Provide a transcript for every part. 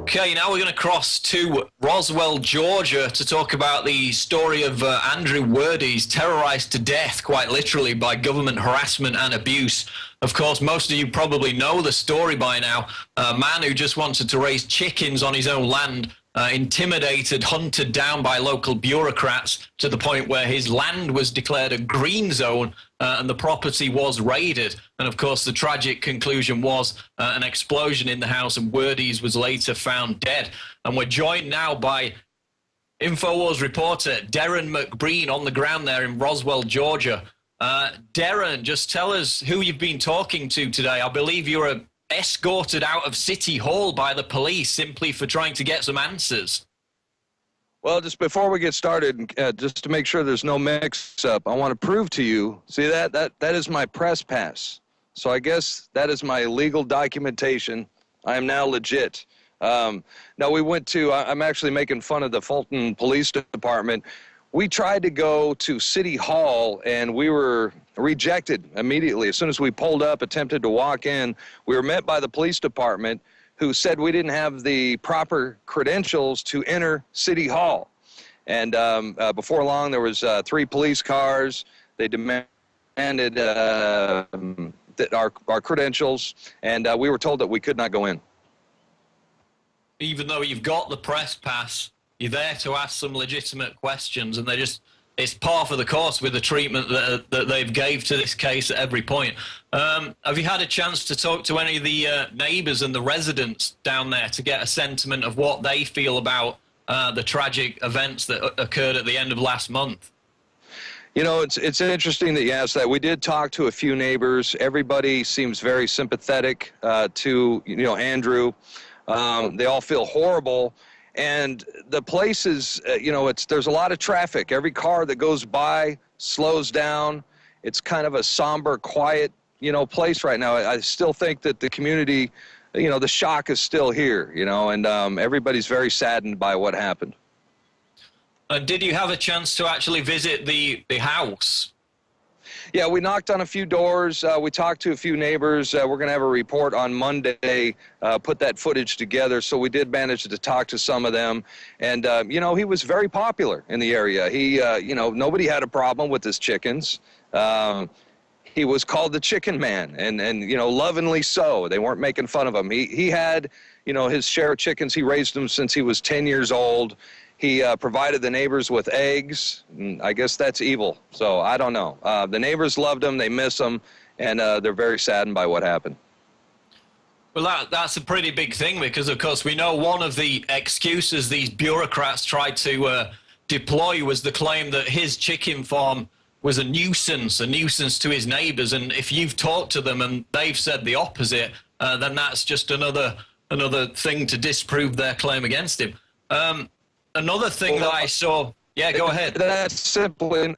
Okay, now we're going to cross to Roswell, Georgia to talk about the story of Andrew Wordy's terrorized to death, quite literally, by government harassment and abuse. Of course, most of you probably know the story by now. A man who just wanted to raise chickens on his own land, intimidated, hunted down by local bureaucrats to the point where his land was declared a green zone and the property was raided. And of course, the tragic conclusion was an explosion in the house, and Wordy's was later found dead. And we're joined now by Infowars reporter Darrin McBreen on the ground there in Roswell, Georgia. Darrin, just tell us who you've been talking to today. I believe you were escorted out of City Hall by the police simply for trying to get some answers. Well, just before we get started, just to make sure there's no mix-up, I want to prove to you, see that is my press pass. So I guess that is my legal documentation. I am now legit. Now we went to, I'm actually making fun of the Fulton Police Department. We tried to go to City Hall, and we were rejected immediately. As soon as we pulled up, attempted to walk in, we were met by the police department, who said we didn't have the proper credentials to enter City Hall. And before long, there was 3 police cars. They demanded that our credentials, and we were told that we could not go in. Even though you've got the press pass, you're there to ask some legitimate questions, and it's par for the course with the treatment that they've gave to this case at every point. Have you had a chance to talk to any of the neighbors and the residents down there to get a sentiment of what they feel about the tragic events that occurred at the end of last month? You know, it's interesting that you asked that. We did talk to a few neighbors. Everybody seems very sympathetic to, Andrew. They all feel horrible. And the place is, there's a lot of traffic. Every car that goes by slows down. It's kind of a somber, quiet, place right now. I still think that the community, the shock is still here, and everybody's very saddened by what happened. Did you have a chance to actually visit the house? Yeah, we knocked on a few doors. We talked to a few neighbors. We're going to have a report on Monday, put that footage together. So we did manage to talk to some of them. And, he was very popular in the area. He, nobody had a problem with his chickens. He was called the Chicken Man, and lovingly so. They weren't making fun of him. He had, his share of chickens. He raised them since he was 10 years old. He provided the neighbors with eggs. I guess that's evil. So I don't know. The neighbors loved him. They miss him. And they're very saddened by what happened. Well, that's a pretty big thing because, of course, we know one of the excuses these bureaucrats tried to deploy was the claim that his chicken farm was a nuisance to his neighbors. And if you've talked to them and they've said the opposite, then that's just another thing to disprove their claim against him. Another thing that I saw... Yeah, go ahead. That's simply...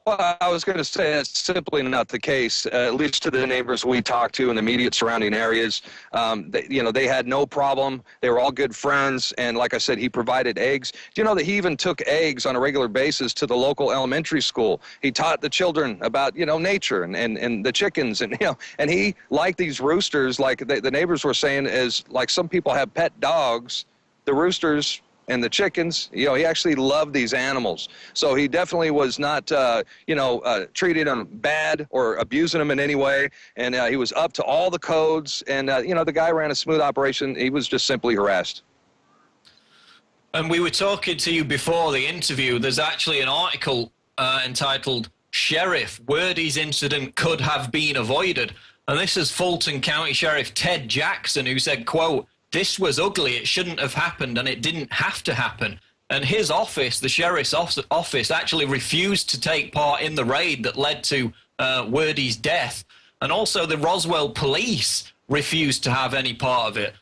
Well, I was going to say that's simply not the case, at least to the neighbors we talked to in the immediate surrounding areas. They had no problem. They were all good friends. And like I said, he provided eggs. Do you know that he even took eggs on a regular basis to the local elementary school? He taught the children about, nature and the chickens. And, and he liked these roosters, like the neighbors were saying, as like some people have pet dogs, the roosters and the chickens, he actually loved these animals. So he definitely was not, treating them bad or abusing them in any way. And he was up to all the codes. And, the guy ran a smooth operation. He was just simply harassed. And we were talking to you before the interview. There's actually an article entitled Sheriff, Wordy's Incident Could Have Been Avoided. And this is Fulton County Sheriff Ted Jackson, who said, quote, "This was ugly. It shouldn't have happened, and it didn't have to happen." And his office, the sheriff's office, actually refused to take part in the raid that led to Wordy's death. And also the Roswell police refused to have any part of it.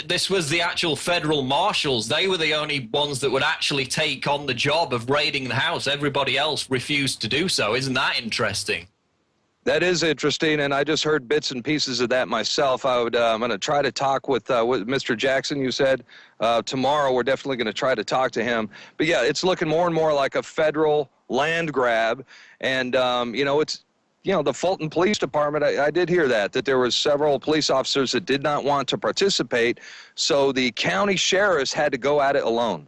This was the actual federal marshals. They were the only ones that would actually take on the job of raiding the house. Everybody else refused to do so. Isn't that interesting? That is interesting, and I just heard bits and pieces of that myself. I'm going to try to talk with Mr. Jackson, you said. Tomorrow we're definitely going to try to talk to him. But, yeah, it's looking more and more like a federal land grab. And, the Fulton Police Department, I did hear that there was several police officers that did not want to participate, so the county sheriffs had to go at it alone.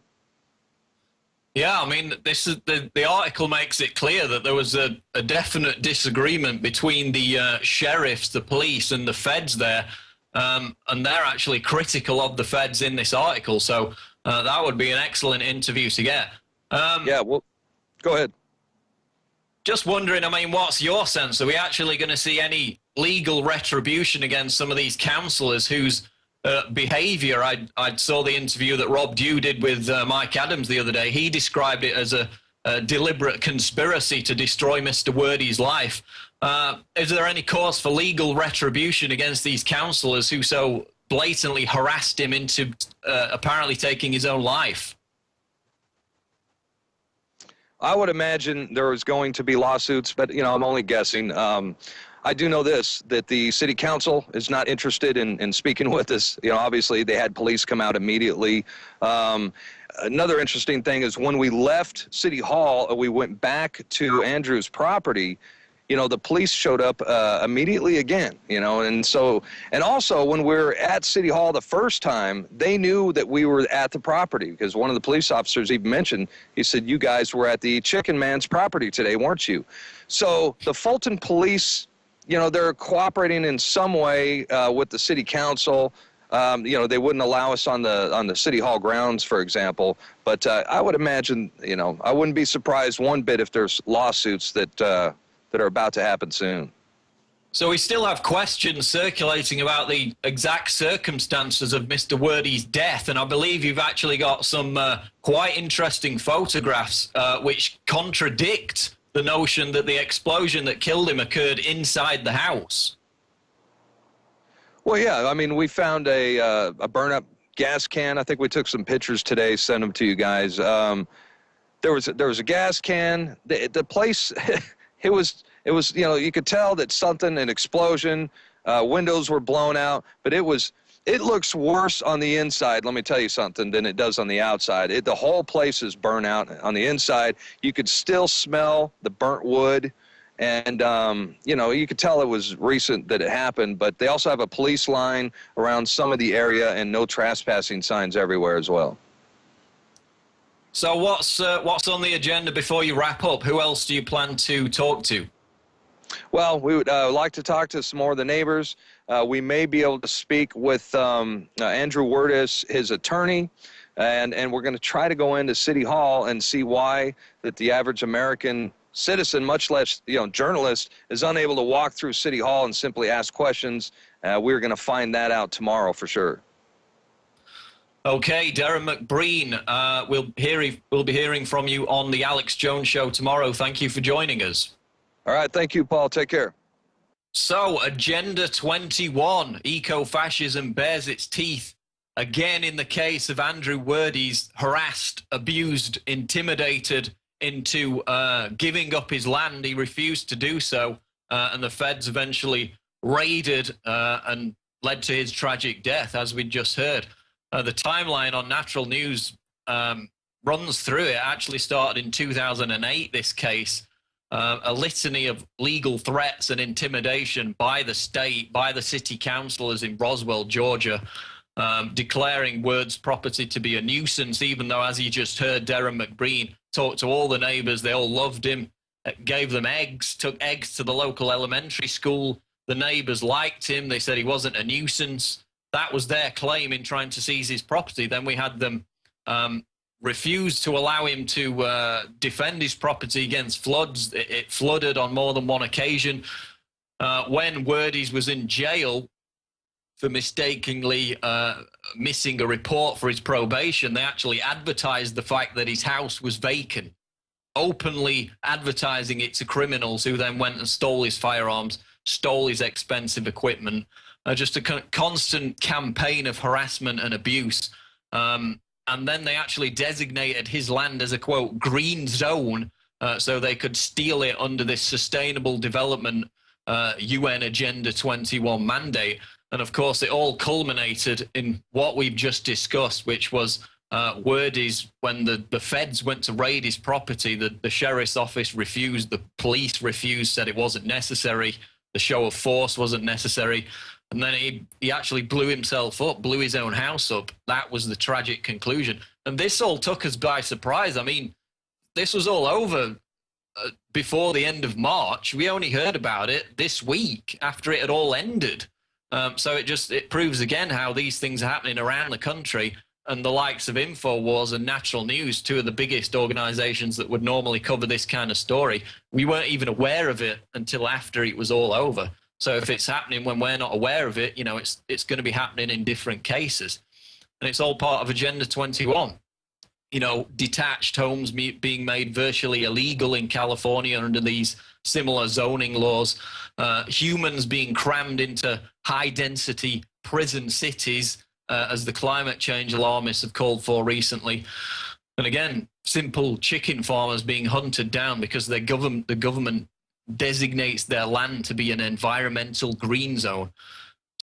Yeah, I mean, this is the article makes it clear that there was a definite disagreement between the sheriffs, the police, and the feds there, and they're actually critical of the feds in this article. So that would be an excellent interview to get. Yeah, well, go ahead. Just wondering, I mean, what's your sense? Are we actually going to see any legal retribution against some of these councillors whose behavior? I saw the interview that Rob Dew did with Mike Adams the other day. He described it as a deliberate conspiracy to destroy Mr. Wordy's life. Is there any cause for legal retribution against these councillors who so blatantly harassed him into apparently taking his own life? I would imagine there is going to be lawsuits, but, I'm only guessing. I do know this, that the city council is not interested in speaking with us. Obviously they had police come out immediately. Another interesting thing is when we left City Hall, we went back to Andrew's property, the police showed up immediately again, and also when we were at City Hall the first time, they knew that we were at the property because one of the police officers even mentioned, he said, you guys were at the Chicken Man's property today, weren't you? So the Fulton police, they're cooperating in some way with the city council. They wouldn't allow us on the City Hall grounds, for example. But I would imagine, I wouldn't be surprised one bit if there's lawsuits that are about to happen soon. So we still have questions circulating about the exact circumstances of Mr. Wordy's death, and I believe you've actually got some quite interesting photographs which contradict the notion that the explosion that killed him occurred inside the house. Well, yeah, I mean, we found a burn-up gas can. I think we took some pictures today, sent them to you guys. There was a gas can. The place, it was you could tell that an explosion, windows were blown out, but it looks worse on the inside, let me tell you something, than it does on the outside. The whole place is burnt out on the inside. You could still smell the burnt wood, and, you could tell it was recent that it happened, but they also have a police line around some of the area and no trespassing signs everywhere as well. So what's on the agenda before you wrap up? Who else do you plan to talk to? Well, we would like to talk to some more of the neighbors. We may be able to speak with Andrew Wordis, his attorney, and we're going to try to go into City Hall and see why that the average American citizen, much less journalist, is unable to walk through City Hall and simply ask questions. We're going to find that out tomorrow for sure. Okay, Darrin McBreen, we'll be hearing from you on the Alex Jones Show tomorrow. Thank you for joining us. All right, thank you, Paul. Take care. So, Agenda 21, eco-fascism bears its teeth again in the case of Andrew Wordy's harassed, abused, intimidated into giving up his land. He refused to do so, and the feds eventually raided and led to his tragic death, as we just heard. The timeline on Natural News runs through it. It actually started in 2008, this case. A litany of legal threats and intimidation by the state, by the city councillors in Roswell, Georgia, declaring Word's property to be a nuisance, even though, as you just heard, Darrin McBreen talked to all the neighbours. They all loved him, gave them eggs, took eggs to the local elementary school. The neighbours liked him. They said he wasn't a nuisance. That was their claim in trying to seize his property. Then we had them refused to allow him to defend his property against floods. It flooded on more than one occasion. When Wordy's was in jail for mistakenly missing a report for his probation, they actually advertised the fact that his house was vacant, openly advertising it to criminals who then went and stole his firearms, stole his expensive equipment. Just a constant campaign of harassment and abuse. And then they actually designated his land as a, quote, green zone, so they could steal it under this Sustainable Development UN Agenda 21 mandate. And of course, it all culminated in what we've just discussed, which was Word is when the feds went to raid his property, the sheriff's office refused, the police refused, said it wasn't necessary, the show of force wasn't necessary. And then he actually blew himself up, blew his own house up. That was the tragic conclusion. And this all took us by surprise. I mean, this was all over before the end of March. We only heard about it this week after it had all ended. So it proves again how these things are happening around the country. And the likes of Infowars and Natural News, two of the biggest organizations that would normally cover this kind of story, we weren't even aware of it until after it was all over. So if it's happening when we're not aware of it, it's going to be happening in different cases. And it's all part of Agenda 21. Detached homes being made virtually illegal in California under these similar zoning laws, humans being crammed into high-density prison cities, as the climate change alarmists have called for recently. And again, simple chicken farmers being hunted down because the government designates their land to be an environmental green zone.